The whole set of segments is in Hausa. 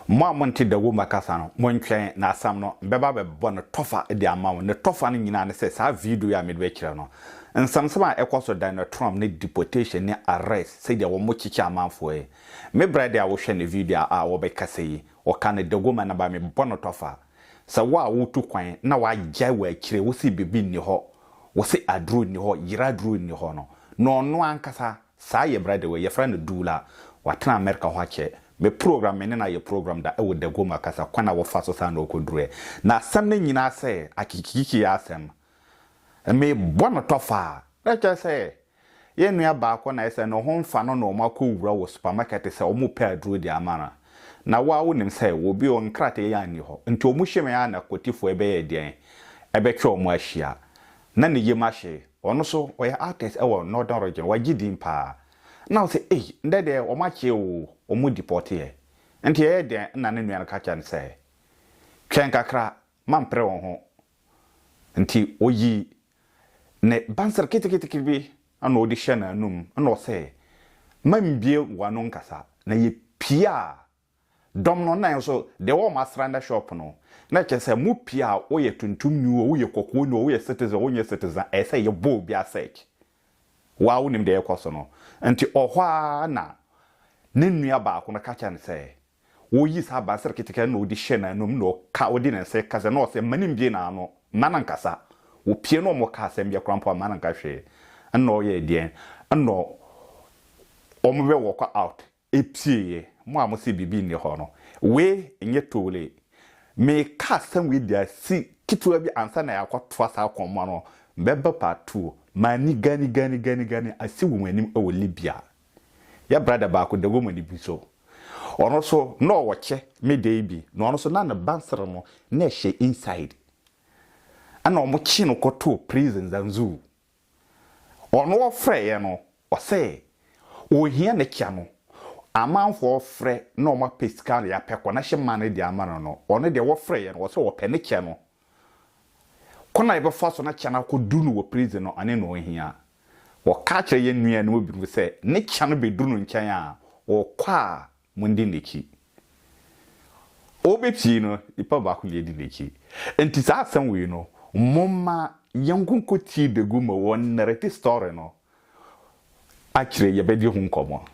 mo amonte dago makasa no montwen na asam no beba be no tofa e de amawo ne tofa no nyina ne se sa video ya me be kire no nsamsama ekoso Donald Trump ne deportation ne arrest say de wo mo chichi amanfo e me brother a wo hwe ne video a wo be kasa yi o ka ne dago ma na ba me no tofa sa wa wo tu kwan na wa gya wa kire wo si bebi ni ho wo si adro ni ho yira adro ni ho no no ankasa sa ye brother we ye friend dula watena America ho ache me program me na ye program da e wo dago makasa kwana wo fa so sa na okodure na asam ne nyina se akikiki ya asem me bono tofa let say ye nua ba ko na ese no ho mfa no no mako wura wo supermarket se o mu pa aduro di amana na wa wo nim say wo bi on krate ya ni ho nti o mu hweme ya na kotifo ebe ye den ebe twa o mu ahia na ne ye mahye ono so o ya artist e wo northern region wa gidin pa na say ndede o mache o mu deport ye nti ye den na ne nua ka cha ne say twen kakra mampre won ho nti oyi ne banser kiti ano audition anum ano say mambie wano nkasa na ye pia dom no na so de wo masranda shop no na che say mu pia o ye tuntum nu o ye kokko nu o ye citizen o ye citizen e say ye bo bia sek wa wonim de ekoso no enti ohwa na ne nua ba ko na kacha ne say wo yi sa banser kiti na audition anum no ka odi ne say kaza no say manim bie na ano manankasa wo pie no mo ka asem bia krampo amana nka hwe no ye dien no omwe wo kwa out epie mo amosi bibi ni ho no we enye tole me ka asem we dia si kitwa bi ansa na yakotwa sa akomo no beba part 2 mani gani asi wo anim e wo Libya ya brother ba ko dago mani bi so ono so no wo che me dey bi no ono so na na bansere no na hye inside ana omo chi no koto prison zanzu ono ofre ye no o say o hia ne kia no amanfo ofre na omo pescal ya peko na hye man de amana no ono de wo frɛ ye no o say o pe ne kia no kona ebe fa so na kia na ko dunu wo prison no ane no hia wo ka kire ye nua no obi say ne kia no be dunu nkyɛn a o kwa mundi neki obepie no ipa ba ko le di neki enti sa asɛm we no moma yankunko ti de guma won narrative story no akire ye bedi hu nkomo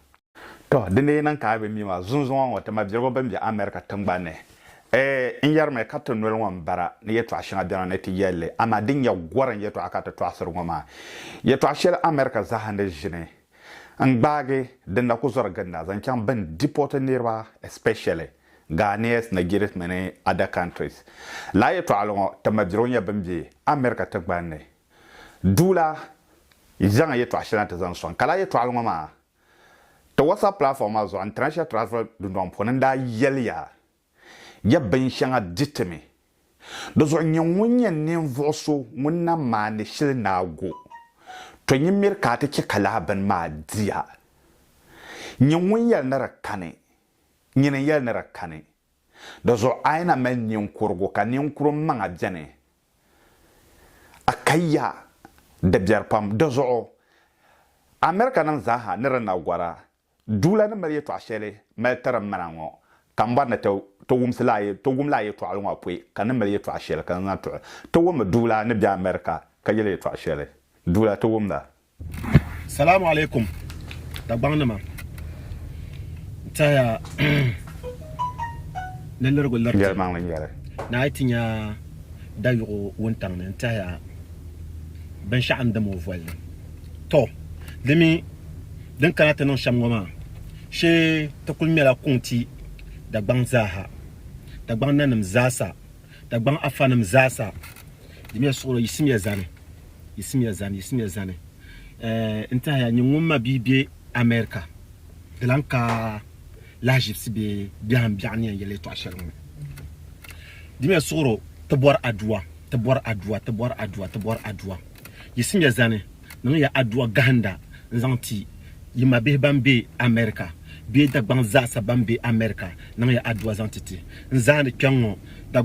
to de ne nan ka be mi ma zunzun won ma biro ba mi America tangba ne inyar me kato nwel wan bara ne yeto ashina bia na ti yelle amadin ya gwaran yeto akata to asar ngoma yeto ashel America za hande jine an bage de na ko zor ganna zan kan ban deport nirwa especially Ghanaians, Nigerians, many other countries. La yeto alongo tamadronya bambi America tagbane. Dula izanga yeto ashana tazanson. Kala yeto alongo ma. To WhatsApp platform azo international travel dundon ponenda yelia. Ya benshanga diteme. Dozo nyonye nemvoso muna mane shil na go. To nyimir kate ke kala ban ma dia. Nyonye nara kane. Nyina yel nera kane dozo aina men nyunkurgo ka nyunkuru manga bjane akaya de bjarpam dozo America nan zaha nera na gwara dula na mariye to ashele meltara manango kamba na to wumlaye to alwa pwe kan mariye to ashele kan na to wum dula ne bja America ka yele to ashele dula to wumda Assalamu alaikum da banama taya leller gollar ya manglan yare na atinya dayo wontan nan taya ban sha'an da mu vol to demi dan kanata non shamwama she ta kulmela kunti da ban zaha da ban nanam zasa da ban afanam zasa demi soro yisim ya zane intaya nyumma bibi America delanka la gypsy be bien yele to asherum dime soro te boire adwa yisim ya zane no ya adwa ganda nzanti yima be bambe America be da banza sa bambe America no ya adwa zantiti nzane kyango da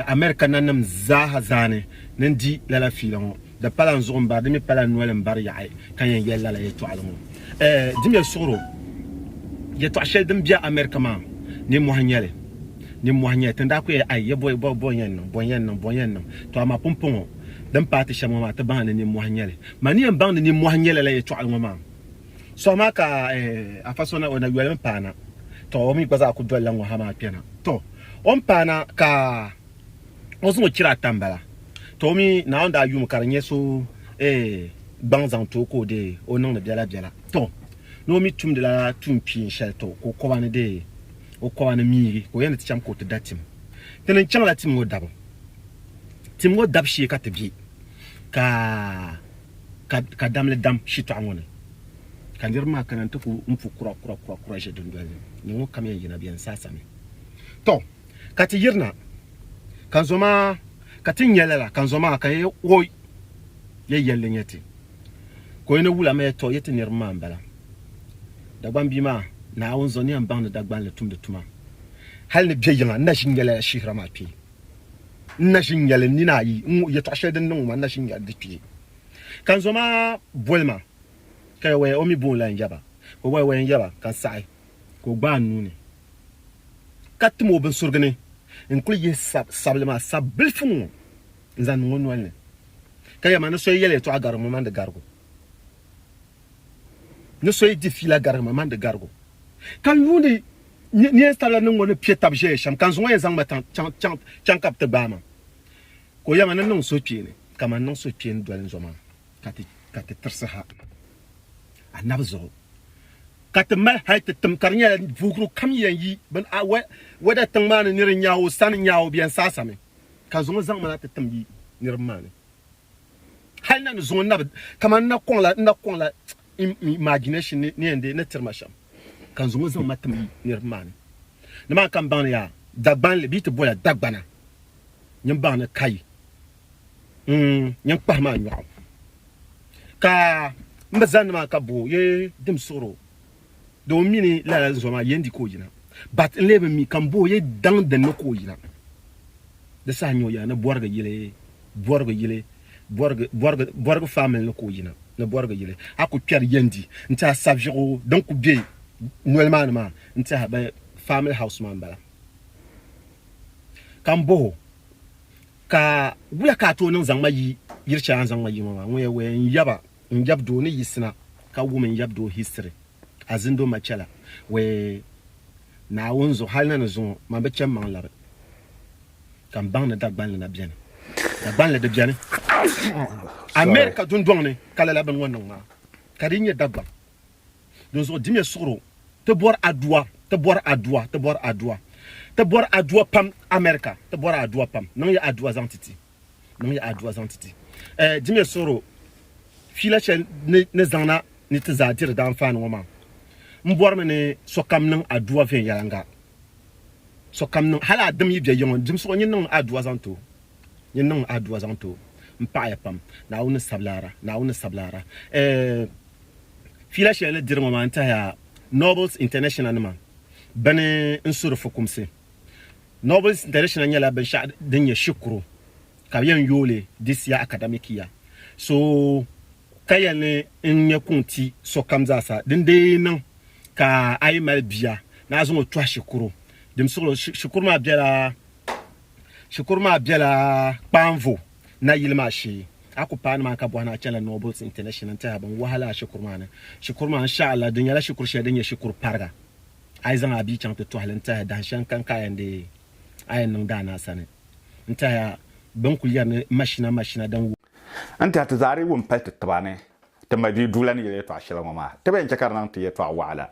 America nanam zaha zane nandi la filon da pala nzomba dime pala noel mbar yaay kan yella la yeto almo dime soro yeto ashel dum bia America ma ne mo hanyale ni mohanya tanda ko ay ye boy boyen to ama pompon dan pati shama ma ta ban ni mohanya le mani en ban ni mohanya le ye to alma so ma ka a fasona ona yuwa pana to o mi gbaza ku dolla ngo hama pena to on pana ka on so kira tambala to mi na onda yum karanye so banzan to ko de onon na biala to no mi tum de la tum pi shelto ko ko wane de o ko wane miri ko yene tiam ko to datim tenen chang la tim ngo dab shi ka te bi ka dam le dam shi to angone kan dirma kan to ku mfu kura je dun dole ni ngo kam yina bien sasa mi to ka ti yirna kan zoma ka tin yelela kan zoma ka ye oy ye yelle nyeti ko ene wula me to yete nirma mbala dagban bima na awon zoni an ban da dagban le tum de tuma hal ne biye yanga na shingela shihra ma pi na shingela ni na yi ye to sheden no ma na shingela de pi kan zoma bolma kay we o mi bon la njaba ko we njaba kan sai ko gba nuni katmo ben surgane en kul ye sablema sabil fun nzan ngon wala kay ma na so yele to agar mo man de gargo ne soy difi la garma man de gargo kan yuni ni installa no ngone pied tabje sham kan zo yezang matan chan kapte bama ko yama nan so piene kama nan so piene do nzoma kati tersaha anabzo kati mal hayte tum karnya vukru kam yanyi ban awa wada tangman ni nyawo san nyawo bien sasame kan zo zang mana tum yi nirmane hal nan zo na kama na konla imagination ni ende na termasham kan zo zan matam nirman na ma kan ban ya dagban le bit bola dagbana nyam ban na kai nyam pa ma nyaw ka mbazan ma ka bo ye dim soro do mini la zo ma yendi ko yina bat lebe mi kan bo ye dan da no ko yina da sa nyo ya na borga yile borga family no ko yina na borga yile aku pier yendi nta savjiro donc be noelman ma nta ba family house man bala kambo ka wula ka to nan zangma yi yircha zangma yi mama we njab do ni yisna ka woman njab do history azindo machala we na wonzo halna zo ma be chem man labe kam bang na dagban na bien dagban le de bien America dun ne kala la ban wannan ma kadinya dabba don so dimye soro te bor adwa pam America te bor adwa pam non ya adwa zantiti dimye soro fila chen ne zana ni te zadir dan fan woma mbor mene so kam nan adwa ven yanga so kam nan hala adam yi bia yon dim so nyin nan adwa zanto mpaya pam na wona sablara fila shele dir momenta ya Nobles International man bane insuru fokumse Nobles International nyala ben sha dinye shukuru ka yan yole this year academic year so kayane nye kunti so kamza sa dinde nan ka ay mal biya na zo to shukuru dim so shukuru ma biala panvo na yilma shi aku pan ma ka bwana chala Nobles International ta ban wahala shukurman insha Allah dunya la shukur shi dunya shukur parga ai zan abi chan to halanta da shan kan kayan de ayan nan da na sane nta ya ban kuliyar ne mashina dan anta ta zari won pet tabane ta mabi dulan yele to ashira mama ta ben jakar nan ta yeto wala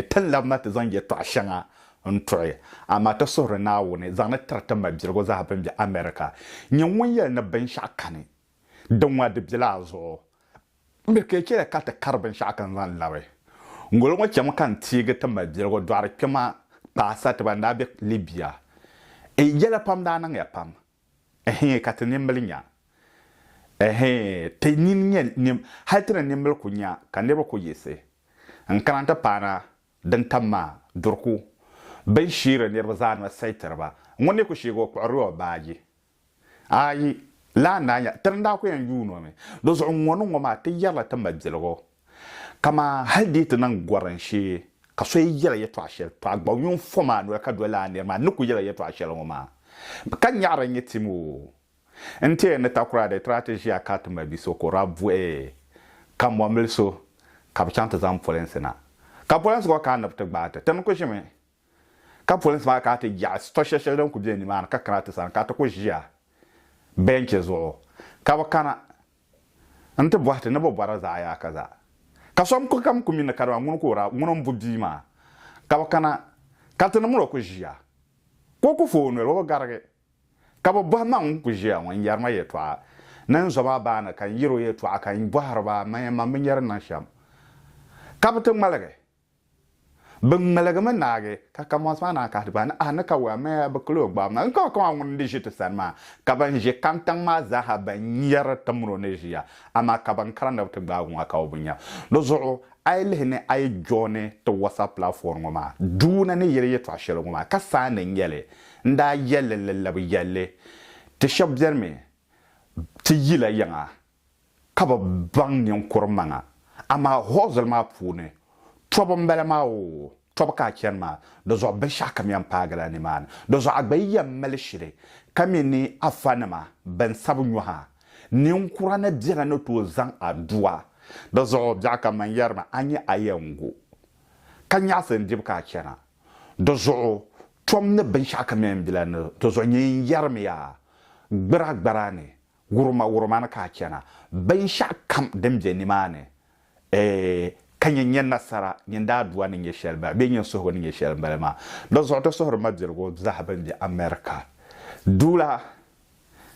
tallam na ta zan yeto ashanga ntoy ama ta sore na woni zan ta ta mabirgo za ban bi America nyen won na ban shakane dan wa de bilazo mbeke kire ka ta karban shakan zan lawe ngolo mo chama kan tiga ta mabirgo dwar kema pasa ta banda be Libya yela pam da nan ya pam ka ta nimblinya te nim haltra nimble kunya kan leba ko yese an karanta pana dan tamma durku ban shira ne bazan ma saitar ba wonne ku shigo ku ruwa baaji ayi la nanya tanda ku yan yuno me do zo wonu ngoma te yalla tamba jelgo kama haldi nan gwaran shi ka so yela ye to ashel to agba yun foma no ka do la ne ma nuku yela ye to ashel ngoma kan nyara nyetimu ente ne takura de strategy akatuma biso ko rabu kam momelso ka chanta zam polensena ka polens ko ka na tgbata tan ko jeme ka polens ma ka te ya sto sheshel don ku bi ni man ka kana te san ka to ko jia benches o ka kana ante boate ne bo bara za ya kaza ka som ko kam kumina karwa ngun ko ra ngun mbudi ma ka kana ka te no mo ko jia ko fo no ro garage ka bo ma ngun ko jia won yarma ye to nan zoba bana kan yiro ye to akan boharba ma min yar nan sham kabta malage bin malaga man nage ka kamos mana ka ba na ka wa ma ba klo ba na ko ngun digit san ma ka ban je kantang ma za ha ban yar tamro ne jiya ama ka ban karanda ta ba gun aka obunya do zo ay lehne ay jone to whatsapp platform ma duna ne yere ye to ashelo ma ka sa ne yele nda yele le bi yele te shop jerme ti yila yanga kaba bang nyon kormanga ama hozel ma pune trobo mbele ma o trobo ka chen ma do zo be shaka mi ampagra ni man do zo agba yam melishire kamini afanama ben sabunyo ha ni nkura na biara no to zan adua do zo biaka man yarma anye ayengu kanya sen dib ka chena do zo trom ne ben shaka mi ambila no do zo nyi yarma ya gbara guruma na ka kena ban sha kam dem je ni mane kanyen yen nasara nyen da duwa ni shelba be nyen so ni shelba ma do zo to so ma dirgo zahaban di america dula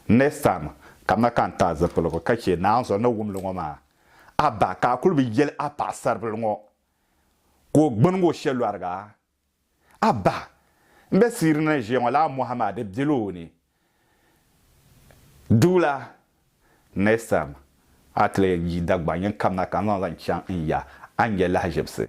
nestam kama kanta za polo ka ke na zo na wum lo ma aba ka kulbi yel apa sarbel ngo ko gbongo shelu arga aba mbe sirna je wala muhammad abdiloni dula nesam atle yi dagba yen kamna kan zan chan ya anje la jebse